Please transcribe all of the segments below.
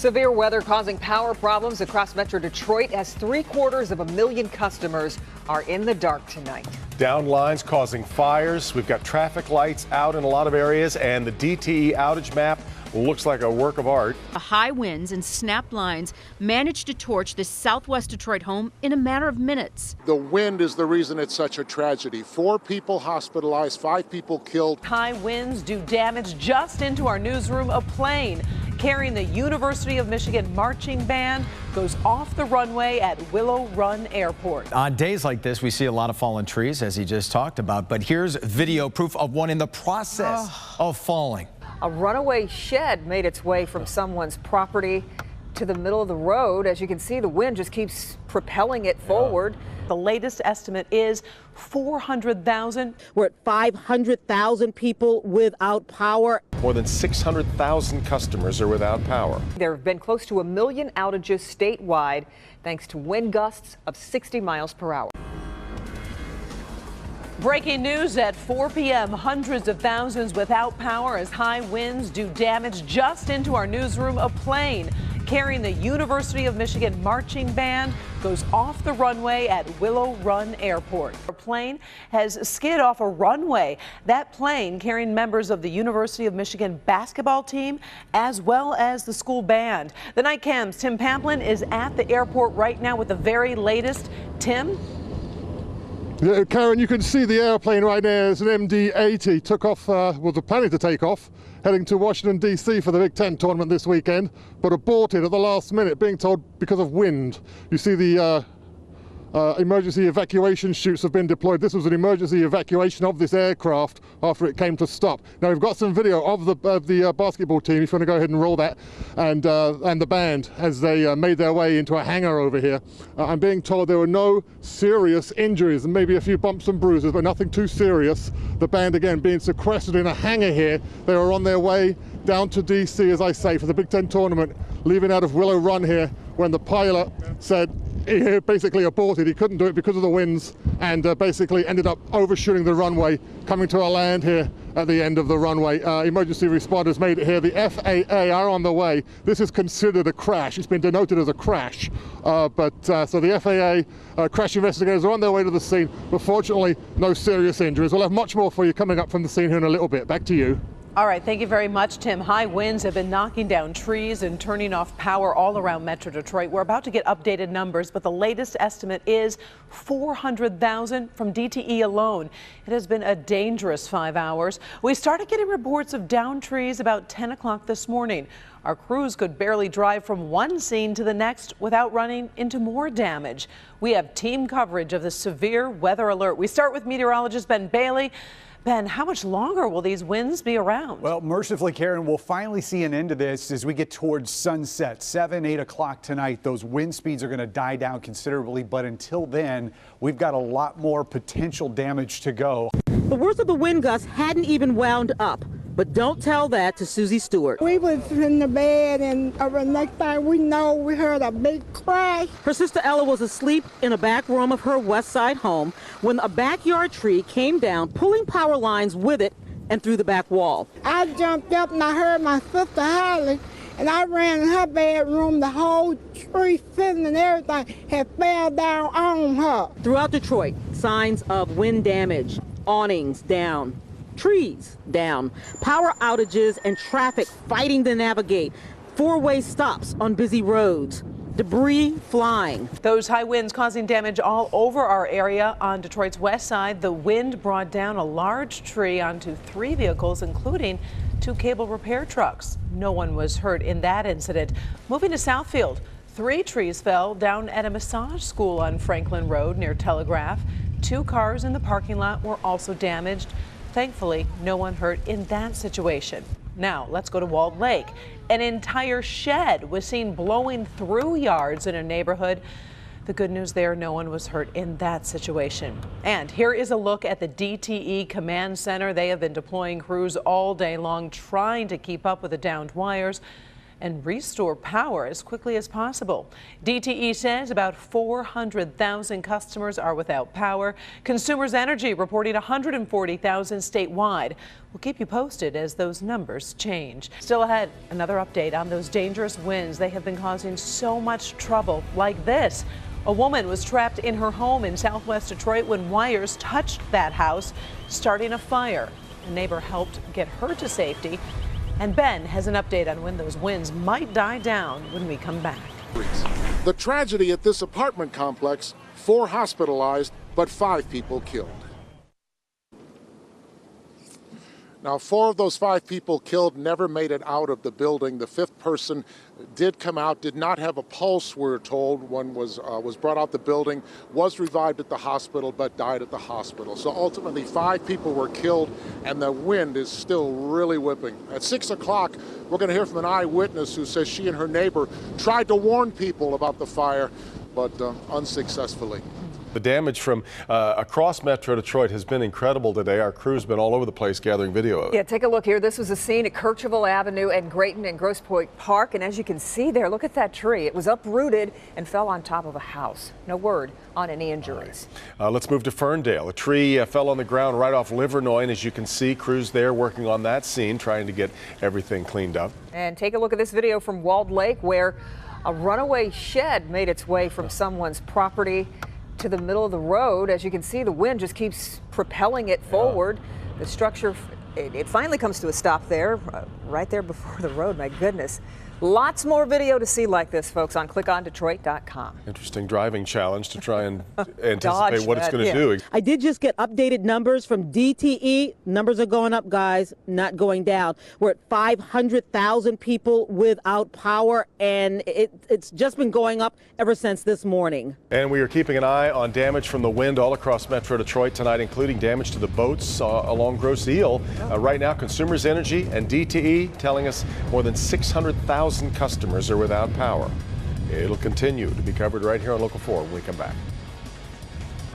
Severe weather causing power problems across Metro Detroit as 750,000 customers are in the dark tonight. Down lines causing fires. We've got traffic lights out in a lot of areas, and the DTE outage map looks like a work of art. The high winds and snapped lines managed to torch this southwest Detroit home in a matter of minutes. The wind is the reason it's such a tragedy. 4 people hospitalized, 5 people killed. High winds do damage just into our newsroom. A plane carrying the University of Michigan marching band goes off the runway at Willow Run Airport. On days like this, we see a lot of fallen trees, as he just talked about, but here's video proof of one in the process of falling. A runaway shed made its way from someone's property to the middle of the road. As you can see, the wind just keeps propelling it forward. The latest estimate is 400,000. We're at 500,000 people without power. More than 600,000 customers are without power. There have been close to 1 million outages statewide thanks to wind gusts of 60 miles per hour. Breaking news at 4 p.m. Hundreds of thousands without power as high winds do damage just into our newsroom. A plane carrying the University of Michigan marching band goes off the runway at Willow Run Airport. A plane has skid off a runway. That plane carrying members of the University of Michigan basketball team as well as the school band. The Night Cam's Tim Pamplin is at the airport right now with the very latest. Tim? Yeah, Karen, you can see the airplane right there. It's an MD-80. Took off, was planning to take off, heading to Washington, D.C. for the Big Ten tournament this weekend, but aborted at the last minute, being told because of wind. You see the emergency evacuation chutes have been deployed. This was an emergency evacuation of this aircraft after it came to stop. Now we've got some video of the basketball team, if you want to go ahead and roll that, and the band as they made their way into a hangar over here. I'm being told there were no serious injuries and maybe a few bumps and bruises, but nothing too serious. The band again being sequestered in a hangar here. They were on their way down to DC, as I say, for the Big Ten tournament, leaving out of Willow Run here when the pilot said he basically aborted. He couldn't do it because of the winds and basically ended up overshooting the runway, coming to a land here at the end of the runway. Emergency responders made it here. The FAA are on the way. This is considered a crash. It's been denoted as a crash. So the FAA crash investigators are on their way to the scene, but fortunately no serious injuries. We'll have much more for you coming up from the scene here in a little bit. Back to you. All right, thank you very much, Tim. High winds have been knocking down trees and turning off power all around Metro Detroit. We're about to get updated numbers, but the latest estimate is 400,000 from DTE alone. It has been a dangerous 5 hours. We started getting reports of downed trees about 10 o'clock this morning. Our crews could barely drive from one scene to the next without running into more damage. We have team coverage of the severe weather alert. We start with meteorologist Ben Bailey. Ben, how much longer will these winds be around? Well, mercifully, Karen, we'll finally see an end to this as we get towards sunset. 7, 8 o'clock tonight, those wind speeds are going to die down considerably. But until then, we've got a lot more potential damage to go. The worst of the wind gusts hadn't even wound up. But don't tell that to Susie Stewart. We was in the bed, and the next thing we know, we heard a big crash. Her sister Ella was asleep in a back room of her West Side home when a backyard tree came down, pulling power lines with it and through the back wall. I jumped up and I heard my sister hollering, and I ran in her bedroom. The whole tree sitting and everything had fell down on her. Throughout Detroit, signs of wind damage, awnings down, trees down, power outages and traffic fighting to navigate, four-way stops on busy roads, debris flying. Those high winds causing damage all over our area on Detroit's west side. The wind brought down a large tree onto 3 vehicles, including 2 cable repair trucks. No one was hurt in that incident. Moving to Southfield, 3 trees fell down at a massage school on Franklin Road near Telegraph. 2 cars in the parking lot were also damaged. Thankfully, no one hurt in that situation. Now, let's go to Walled Lake. An entire shed was seen blowing through yards in a neighborhood. The good news there, no one was hurt in that situation. And here is a look at the DTE Command Center. They have been deploying crews all day long trying to keep up with the downed wires. and restore power as quickly as possible. DTE says about 400,000 customers are without power. Consumers Energy reporting 140,000 statewide. We'll keep you posted as those numbers change. Still ahead, another update on those dangerous winds. They have been causing so much trouble, like this. A woman was trapped in her home in southwest Detroit when wires touched that house, starting a fire. A neighbor helped get her to safety. And Ben has an update on when those winds might die down when we come back. The tragedy at this apartment complex, 4 hospitalized, but 5 people killed. Now, 4 of those 5 people killed never made it out of the building. The 5th person did come out, did not have a pulse, we're told. One was brought out the building, was revived at the hospital, but died at the hospital. So ultimately, 5 people were killed, and the wind is still really whipping. At 6 o'clock, we're going to hear from an eyewitness who says she and her neighbor tried to warn people about the fire, but unsuccessfully. The damage from across Metro Detroit has been incredible today. Our crew's been all over the place gathering video of it. Yeah, take a look here. This was a scene at Kercheval Avenue and Grayton and Grosse Pointe Park. And as you can see there, look at that tree. It was uprooted and fell on top of a house. No word on any injuries. Right. Let's move to Ferndale. A tree fell on the ground right off Livernois. And as you can see, crews there working on that scene, trying to get everything cleaned up. And take a look at this video from Walled Lake, where a runaway shed made its way from someone's property to the middle of the road. As you can see, the wind just keeps propelling it forward. The structure, it finally comes to a stop there, right there before the road. My goodness. Lots more video to see like this, folks, on clickondetroit.com. Interesting driving challenge to try and anticipate what it's going to do. I did just get updated numbers from DTE. Numbers are going up, guys, not going down. We're at 500,000 people without power, and it's just been going up ever since this morning. And we are keeping an eye on damage from the wind all across Metro Detroit tonight, including damage to the boats along Grosse Ile. Right now, Consumers Energy and DTE telling us more than 600,000 customers are without power. It'll continue to be covered right here on Local 4 when we come back.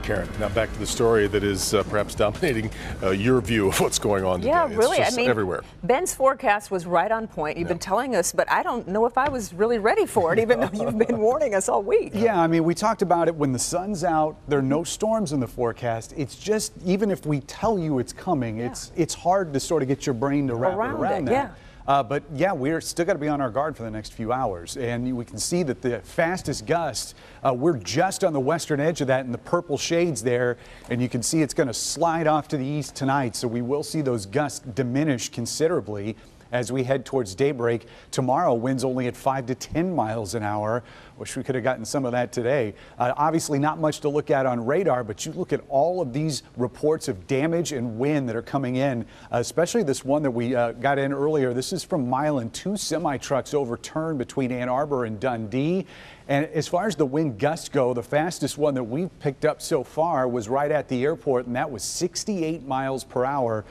Karen, now back to the story that is perhaps dominating your view of what's going on today. Yeah, really. It's just everywhere. Ben's forecast was right on point. You've been telling us, but I don't know if I was really ready for it, even though you've been warning us all week. Yeah, I mean, we talked about it when the sun's out. There are no storms in the forecast. It's just, even if we tell you it's coming, it's hard to sort of get your brain to wrap around that. Yeah. But yeah, we're still got to be on our guard for the next few hours. And we can see that the fastest gusts, we're just on the western edge of that in the purple shades there. And you can see it's going to slide off to the east tonight. So we will see those gusts diminish considerably as we head towards daybreak. Tomorrow, winds only at 5 to 10 miles an hour. Wish we could have gotten some of that today. Obviously not much to look at on radar, but you look at all of these reports of damage and wind that are coming in, especially this one that we got in earlier. This is from Milan. 2 semi-trucks overturned between Ann Arbor and Dundee. And as far as the wind gusts go, the fastest one that we've picked up so far was right at the airport, and that was 68 miles per hour.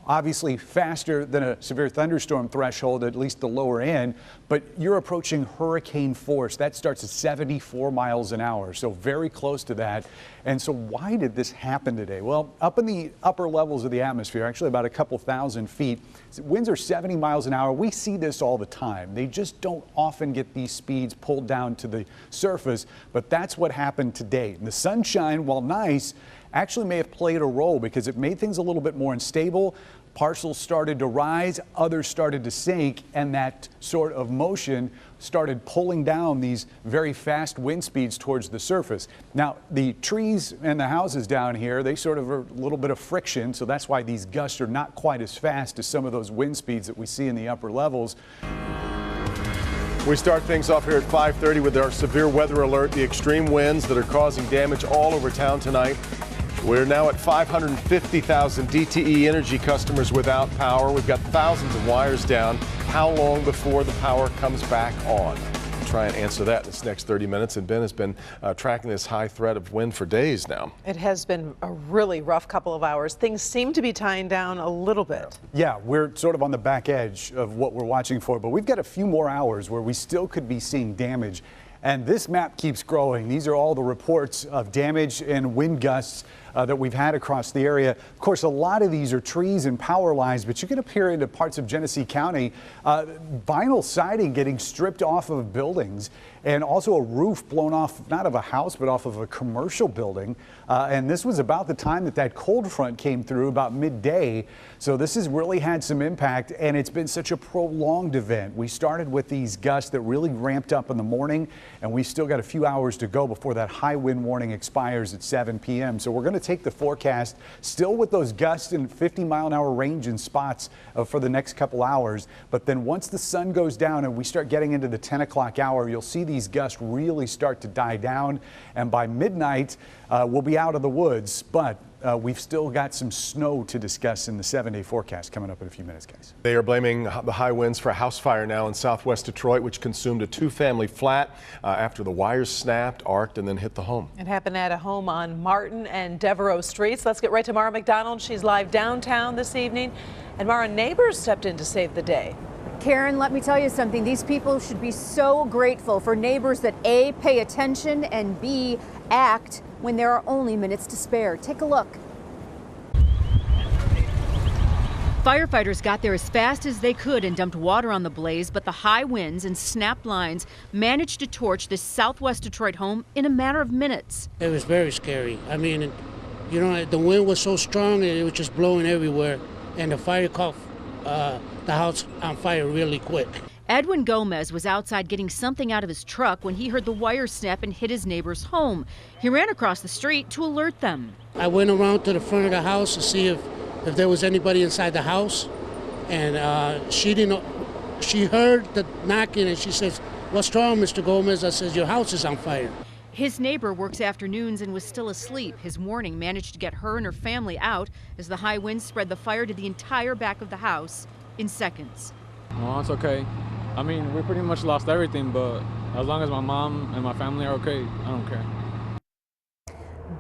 Obviously faster than a severe thunderstorm threshold, at least the lower end, but you're approaching hurricane force. That starts at 74 miles an hour, so very close to that. And so why did this happen today? Well, up in the upper levels of the atmosphere, actually about a couple thousand feet, winds are 70 miles an hour. We see this all the time. They just don't often get these speeds pulled down to the surface, but that's what happened today. And the sunshine, while nice, actually may have played a role because it made things a little bit more unstable. Parcels started to rise, others started to sink, and that sort of motion started pulling down these very fast wind speeds towards the surface. Now, the trees and the houses down here, they sort of are a little bit of friction, so that's why these gusts are not quite as fast as some of those wind speeds that we see in the upper levels. We start things off here at 5:30 with our severe weather alert, the extreme winds that are causing damage all over town tonight. We're now at 550,000 DTE Energy customers without power. We've got thousands of wires down. How long before the power comes back on? We'll try and answer that in this next 30 minutes. And Ben has been tracking this high threat of wind for days now. It has been a really rough couple of hours. Things seem to be tying down a little bit. Yeah, we're sort of on the back edge of what we're watching for, but we've got a few more hours where we still could be seeing damage. And this map keeps growing. These are all the reports of damage and wind gusts that we've had across the area. Of course, a lot of these are trees and power lines, but you get up here into parts of Genesee County, vinyl siding getting stripped off of buildings, and also a roof blown off, not of a house, but off of a commercial building. And this was about the time that cold front came through, about midday. So this has really had some impact, and it's been such a prolonged event. We started with these gusts that really ramped up in the morning, and we still got a few hours to go before that high wind warning expires at 7 p.m. So we're going to take the forecast still with those gusts in 50-mile-an-hour range in spots for the next couple hours. But then once the sun goes down and we start getting into the 10 o'clock hour, you'll see these gusts really start to die down. And by midnight, we'll be out of the woods. But we've still got some snow to discuss in the 7-day forecast coming up in a few minutes, guys. They are blaming the high winds for a house fire now in southwest Detroit, which consumed a 2-family flat after the wires snapped, arced, and then hit the home. It happened at a home on Martin and Devereaux Streets. Let's get right to Mara McDonald. She's live downtown this evening. And Mara, neighbors stepped in to save the day. Karen, let me tell you something. These people should be so grateful for neighbors that A, pay attention, and B, act when there are only minutes to spare. Take a look. Firefighters got there as fast as they could and dumped water on the blaze, but the high winds and snapped lines managed to torch this southwest Detroit home in a matter of minutes. It was very scary. I mean, you know, the wind was so strong and it was just blowing everywhere, and the fire caught the house on fire really quick. Edwin Gomez was outside getting something out of his truck when he heard the wire snap and hit his neighbor's home. He ran across the street to alert them. I went around to the front of the house to see if there was anybody inside the house, and she heard the knocking and she says, "What's wrong, Mr. Gomez?" I says, "Your house is on fire." His neighbor works afternoons and was still asleep. His warning managed to get her and her family out as the high winds spread the fire to the entire back of the house in seconds. No, it's okay. I mean, we pretty much lost everything, but as long as my mom and my family are okay, I don't care.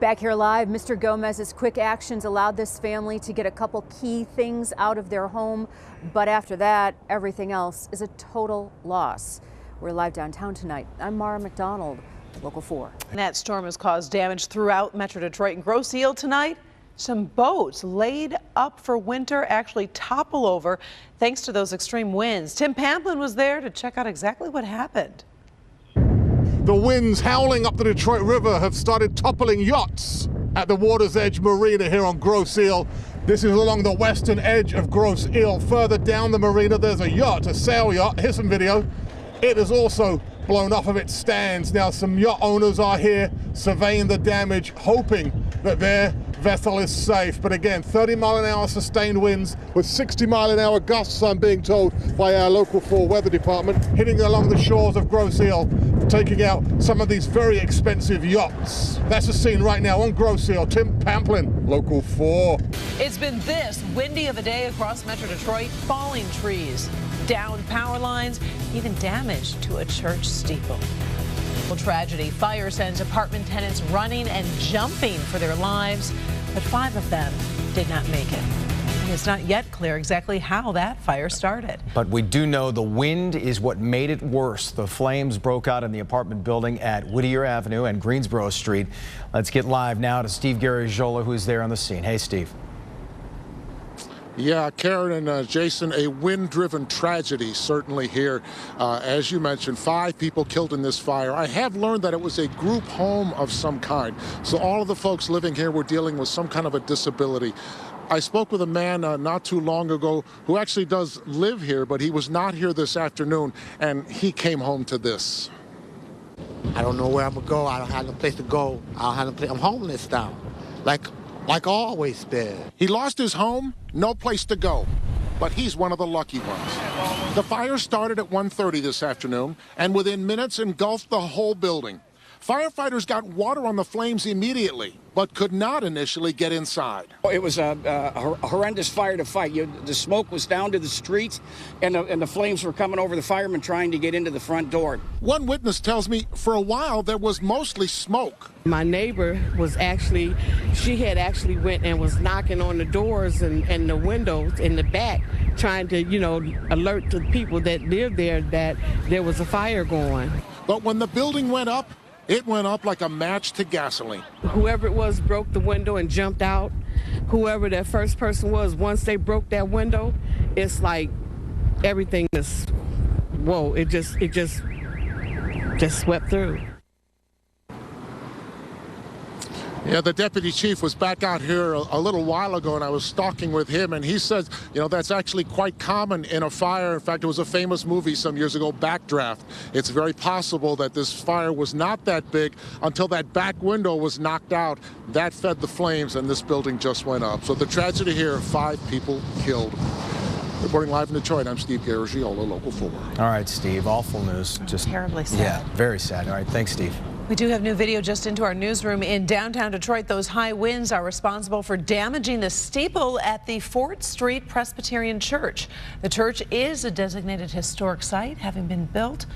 Back here live, Mr. Gomez's quick actions allowed this family to get a couple key things out of their home, but after that, everything else is a total loss. We're live downtown tonight. I'm Mara McDonald, Local 4. And that storm has caused damage throughout Metro Detroit and Grosse Ile tonight. Some boats laid up for winter actually topple over thanks to those extreme winds. Tim Pamplin was there to check out exactly what happened. The winds howling up the Detroit River have started toppling yachts at the Water's Edge Marina here on Grosse Ile. This is along the western edge of Grosse Ile. Further down the marina, there's a yacht, a sail yacht. Here's some video. It is also blown off of its stands. Now, some yacht owners are here surveying the damage, hoping that their vessel is safe. But again, 30-mile-an-hour sustained winds with 60-mile-an-hour gusts, I'm being told by our Local 4 weather department, hitting along the shores of Grosse Ile, taking out some of these very expensive yachts. That's the scene right now on Grosse Ile. Tim Pamplin, Local 4. It's been this windy of a day across Metro Detroit. Falling trees, downed power lines, even damage to a church steeple. Well, tragedy. Fire sends apartment tenants running and jumping for their lives, but 5 of them did not make it. And it's not yet clear exactly how that fire started. But we do know the wind is what made it worse. The flames broke out in the apartment building at Whittier Avenue and Greensboro Street. Let's get live now to Steve Garagiola, who's there on the scene. Hey, Steve. Yeah, Karen and Jason, a wind-driven tragedy certainly here. As you mentioned, 5 people killed in this fire. I have learned that it was a group home of some kind. So all of the folks living here were dealing with some kind of a disability. I spoke with a man not too long ago who actually does live here, but he was not here this afternoon, and he came home to this. I don't know where I'm gonna go. I don't have no place to go. I don't have no place. I'm homeless now. Like always been. He lost his home, no place to go, but he's one of the lucky ones. The fire started at 1:30 this afternoon and within minutes engulfed the whole building. Firefighters got water on the flames immediately, but could not initially get inside. It was a horrendous fire to fight. The smoke was down to the streets, and the flames were coming over the firemen trying to get into the front door. One witness tells me for a while there was mostly smoke. My neighbor she had actually went and was knocking on the doors and the windows in the back, trying to, alert the people that live there that there was a fire going. But when the building went up, It went up like a match to gasoline. Whoever it was broke the window and jumped out. Whoever that first person was, once they broke that window, it's like everything is, whoa, it just swept through. Yeah, the deputy chief was back out here a little while ago, and I was talking with him, and he says, you know, that's actually quite common in a fire. In fact, it was a famous movie some years ago, Backdraft. It's very possible that this fire was not that big until that back window was knocked out. That fed the flames, and this building just went up. So the tragedy here, 5 people killed. Reporting live in Detroit, I'm Steve Garagiola, Local 4. All right, Steve, awful news. Just terribly sad. Yeah, very sad. All right, thanks, Steve. We do have new video just into our newsroom in downtown Detroit. Those high winds are responsible for damaging the steeple at the Fort Street Presbyterian Church. The church is a designated historic site, having been built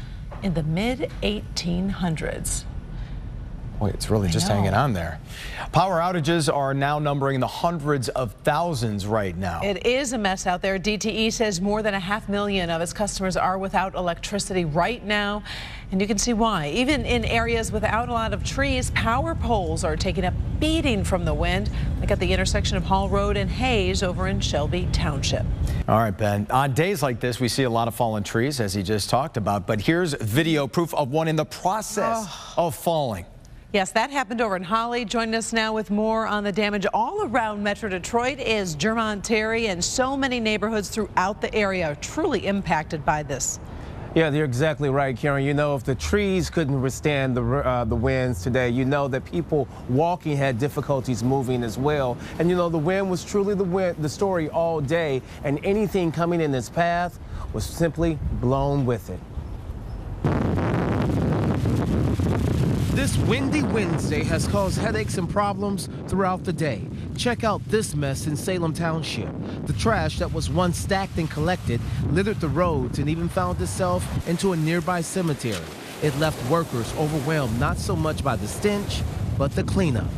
in the mid-1800s. Boy, it's really just hanging on there. Power outages are now numbering the hundreds of thousands right now. It is a mess out there. DTE says more than 500,000 of its customers are without electricity right now. And you can see why. Even in areas without a lot of trees, power poles are taking a beating from the wind, like at the intersection of Hall Road and Hayes over in Shelby Township. All right, Ben. On days like this, we see a lot of fallen trees, as he just talked about. But here's video proof of one in the process of falling. Yes, that happened over in Holly. Joining us now with more on the damage all around Metro Detroit is Jermont Terry, and so many neighborhoods throughout the area are truly impacted by this. Yeah, you're exactly right, Karen. You know, if the trees couldn't withstand the winds today, you know that people walking had difficulties moving as well. And you know, the wind was truly the story all day, and anything coming in its path was simply blown with it. This windy Wednesday has caused headaches and problems throughout the day. Check out this mess in Salem Township. The trash that was once stacked and collected littered the roads and even found itself into a nearby cemetery. It left workers overwhelmed not so much by the stench, but the cleanup.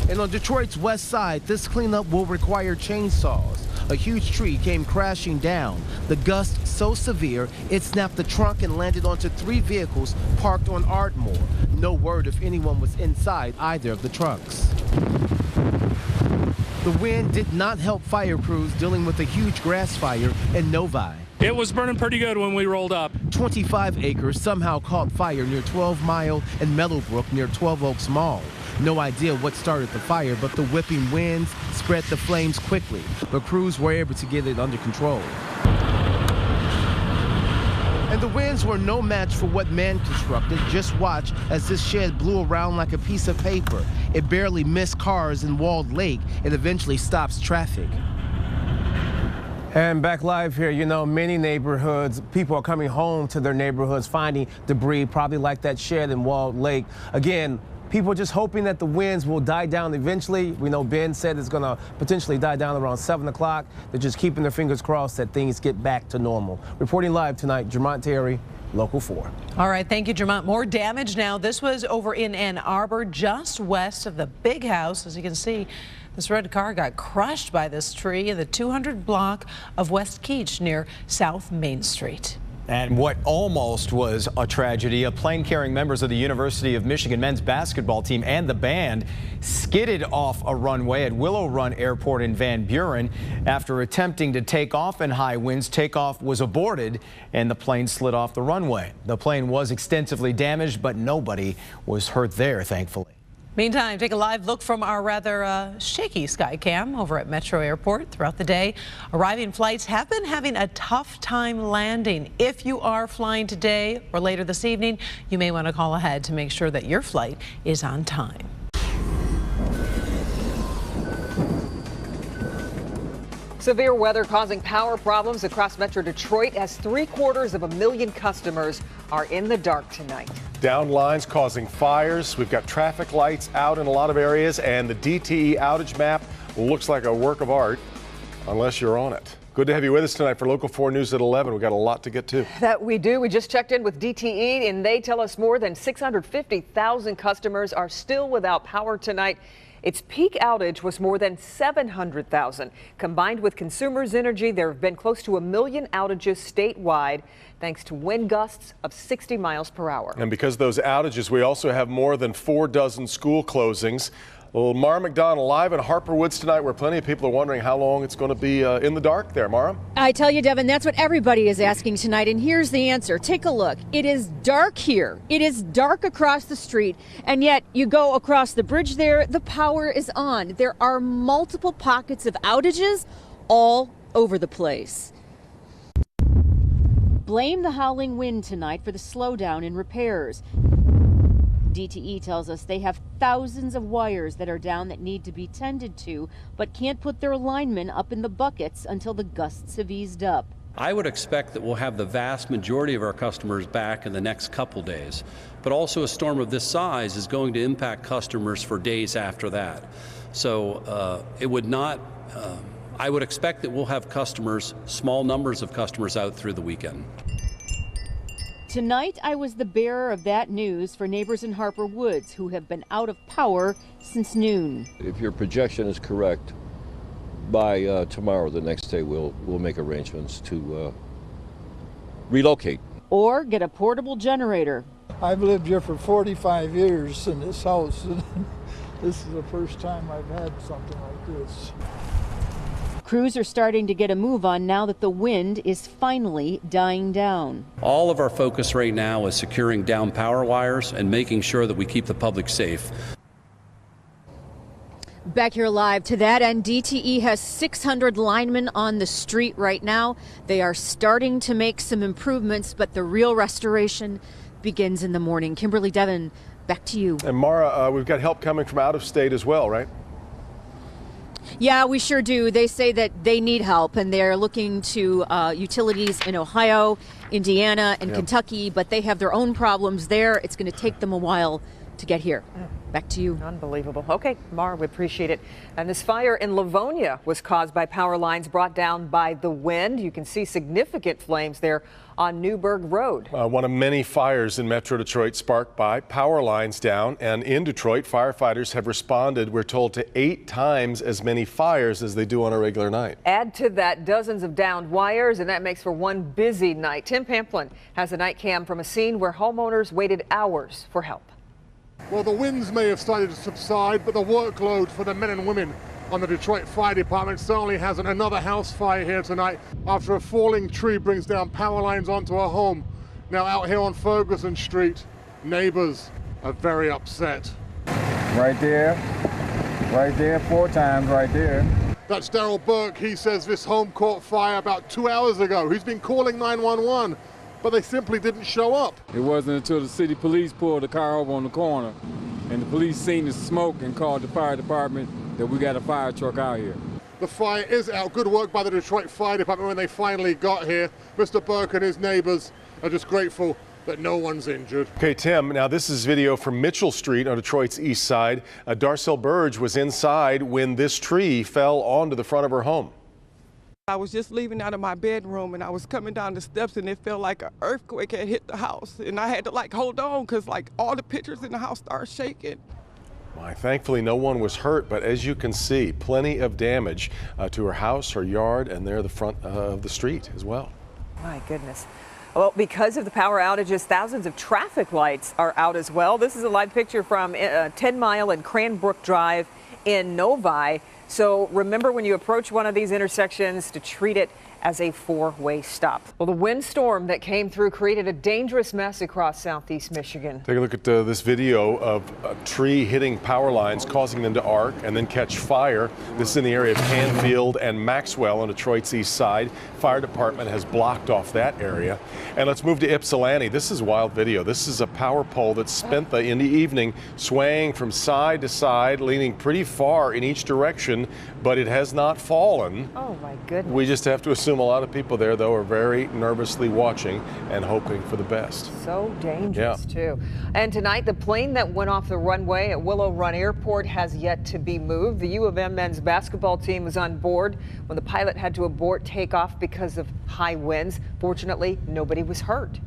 And on Detroit's west side, this cleanup will require chainsaws. A huge tree came crashing down. The gust so severe, it snapped the trunk and landed onto 3 vehicles parked on Ardmore. No word if anyone was inside either of the trucks. The wind did not help fire crews dealing with a huge grass fire in Novi. It was burning pretty good when we rolled up. 25 acres somehow caught fire near 12 Mile and Meadowbrook near 12 Oaks Mall. No idea what started the fire, but the whipping winds spread the flames quickly. The crews were able to get it under control. And the winds were no match for what man constructed. Just watch as this shed blew around like a piece of paper. It barely missed cars in Walled Lake. It eventually stops traffic. And back live here, you know, many neighborhoods, people are coming home to their neighborhoods, finding debris, probably like that shed in Walled Lake. Again, people are just hoping that the winds will die down eventually. We know Ben said it's going to potentially die down around 7 o'clock. They're just keeping their fingers crossed that things get back to normal. Reporting live tonight, Jermont Terry, Local 4. All right, thank you, Jermont. More damage now. This was over in Ann Arbor, just west of the big house. As you can see, this red car got crushed by this tree in the 200 block of West Keach near South Main Street. And what almost was a tragedy, a plane carrying members of the University of Michigan men's basketball team and the band skidded off a runway at Willow Run Airport in Van Buren. After attempting to take off in high winds, takeoff was aborted and the plane slid off the runway. The plane was extensively damaged, but nobody was hurt there, thankfully. Meantime, take a live look from our rather shaky Skycam over at Metro Airport throughout the day. Arriving flights have been having a tough time landing. If you are flying today or later this evening, you may want to call ahead to make sure that your flight is on time. Severe weather causing power problems across Metro Detroit as 750,000 customers are in the dark tonight. Down lines causing fires. We've got traffic lights out in a lot of areas, and the DTE outage map looks like a work of art, unless you're on it. Good to have you with us tonight for Local 4 News at 11. We've got a lot to get to. That we do. We just checked in with DTE, and they tell us more than 650,000 customers are still without power tonight. Its peak outage was more than 700,000. Combined with Consumers Energy, there have been close to 1 million outages statewide, thanks to wind gusts of 60 miles per hour. And because of those outages, we also have more than 4 dozen school closings. Well, Mara McDonald live in Harper Woods tonight, where plenty of people are wondering how long it's going to be in the dark there. Mara? I tell you, Devin, that's what everybody is asking tonight, and here's the answer. Take a look. It is dark here. It is dark across the street, and yet you go across the bridge there, the power is on. There are multiple pockets of outages all over the place. Blame the howling wind tonight for the slowdown in repairs. DTE tells us they have thousands of wires that are down that need to be tended to, but can't put their linemen up in the buckets until the gusts have eased up. I would expect that we'll have the vast majority of our customers back in the next couple days, but also a storm of this size is going to impact customers for days after that. So it would not, I would expect that we'll have customers, small numbers of customers out through the weekend. Tonight, I was the bearer of that news for neighbors in Harper Woods who have been out of power since noon. If your projection is correct, by tomorrow, the next day, we'll make arrangements to relocate. Or get a portable generator. I've lived here for 45 years in this house, and this is the first time I've had something like this. Crews are starting to get a move on now that the wind is finally dying down. All of our focus right now is securing down power wires and making sure that we keep the public safe. Back here live to that end, DTE has 600 linemen on the street right now. They are starting to make some improvements, but the real restoration begins in the morning. Kimberly, Devin, back to you. And Mara, we've got help coming from out of state as well, right? Yeah, we sure do. They say that they need help, and they're looking to utilities in Ohio, Indiana, and Kentucky, but they have their own problems there. It's going to take them a while to get here. Back to you. Unbelievable. Okay, Mara, we appreciate it. And this fire in Livonia was caused by power lines brought down by the wind. You can see significant flames there on Newburgh Road. One of many fires in Metro Detroit sparked by power lines down. And in Detroit, firefighters have responded, we're told, to 8 times as many fires as they do on a regular night. Add to that dozens of downed wires, and that makes for one busy night. Tim Pamplin has a night cam from a scene where homeowners waited hours for help. Well, the winds may have started to subside, but the workload for the men and women on the Detroit Fire Department certainly hasn't. Another house fire here tonight after a falling tree brings down power lines onto a home. Now out here on Ferguson Street, neighbors are very upset. Right there, 4 times right there. That's Daryl Burke. He says this home caught fire about 2 hours ago. He's been calling 911. But they simply didn't show up. It wasn't until the city police pulled the car over on the corner and the police seen the smoke and called the fire department that we got a fire truck out here. The fire is out. Good work by the Detroit Fire Department when they finally got here. Mr. Burke and his neighbors are just grateful that no one's injured. Okay, Tim, now this is video from Mitchell Street on Detroit's east side. Darcel Burge was inside when this tree fell onto the front of her home. I was just leaving out of my bedroom and I was coming down the steps and it felt like an earthquake had hit the house. And I had to hold on because all the pictures in the house started shaking. Why, thankfully no one was hurt, but as you can see, plenty of damage to her house, her yard, and there the front of the street as well. My goodness. Well, because of the power outages, thousands of traffic lights are out as well. This is a live picture from 10 Mile and Cranbrook Drive in Novi. So remember when you approach one of these intersections to treat it as a 4-way stop. Well, the windstorm that came through created a dangerous mess across southeast Michigan. Take a look at this video of a tree hitting power lines, causing them to arc and then catch fire. This is in the area of Canfield and Maxwell on Detroit's east side. Fire department has blocked off that area. And let's move to Ypsilanti. This is wild video. This is a power pole that spent in the evening swaying from side to side, leaning pretty far in each direction, but it has not fallen. Oh my goodness. We just have to assume a lot of people there, though, are very nervously watching and hoping for the best. So dangerous, too. And tonight, the plane that went off the runway at Willow Run Airport has yet to be moved. The U of M men's basketball team was on board when the pilot had to abort takeoff because of high winds. Fortunately, nobody was hurt.